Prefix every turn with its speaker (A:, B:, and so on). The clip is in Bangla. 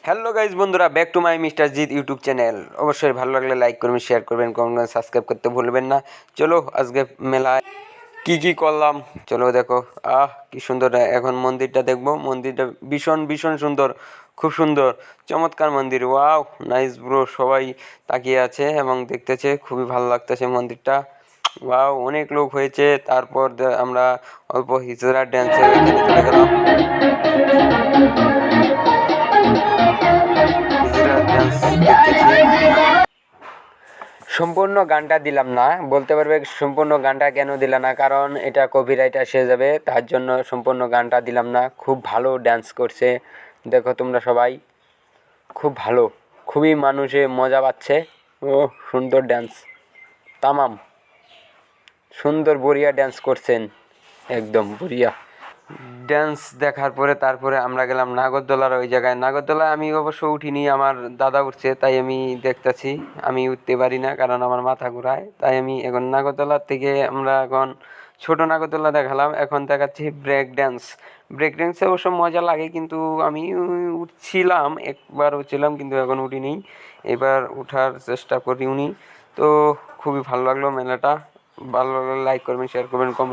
A: হ্যালো গাইজ বন্ধুরা, back to my mister Jeet YouTube channel. অবশ্যই ভালো লাগলে লাইক করবেন, শেয়ার করবেন, কমেন্ট সাবস্ক্রাইব করতে ভুলবেন না। চলো আজকে মেলায় কি করলাম চলো দেখো। কি সুন্দর! এখন মন্দিরটা দেখবো। মন্দিরটা ভীষণ ভীষণ সুন্দর, খুব সুন্দর, চমৎকার মন্দির। Wow, nice bro. সবাই তাকিয়ে আছে এবং দেখতেছে, খুবই ভালো লাগতেছে মন্দিরটা। ওয়াও, অনেক লোক হয়েছে। তারপর আমরা অল্প হিজড়া ড্যান্সের এখানে চলে গেলাম। হিজড়া ড্যান্স দেখতেছি। সম্পূর্ণ গানটা দিলাম না, বলতে পারবে সম্পূর্ণ গানটা কেন দিলাম না, কারণ এটা কপিরাইট এসে যাবে, তার জন্য সম্পূর্ণ গানটা দিলাম না। খুব ভালো ডান্স করছে, দেখো তোমরা সবাই, খুব ভালো, খুবই মানুষে মজা পাচ্ছে। ও সুন্দর ডান্স, তামাম সুন্দর বড়িয়া ডান্স করছেন, একদম বড়িয়া ডান্স। দেখার পরে তারপরে আমরা গেলাম নাগরদোলার ওই জায়গায়। নাগরদোলায় আমি অবশ্য উঠিনি, আমার দাদা উঠছে, তাই আমি দেখতেছি। আমি উঠতে পারি না, কারণ আমার মাথা ঘুরায়। তাই আমি এখন নাগরদোলার থেকে আমরা এখন ছোট নাগরদোলা দেখালাম, এখন দেখাচ্ছি ব্রেক ড্যান্স। ব্রেক ড্যান্সে অবশ্য মজা লাগে, কিন্তু আমি উঠছিলাম, একবার উঠছিলাম, কিন্তু এখন উঠিনি। এবার উঠার চেষ্টা করি উনি। তো খুবই ভালো লাগলো মেলাটা। ভালো লাগলে লাইক করবেন, শেয়ার করবেন, কমেন্ট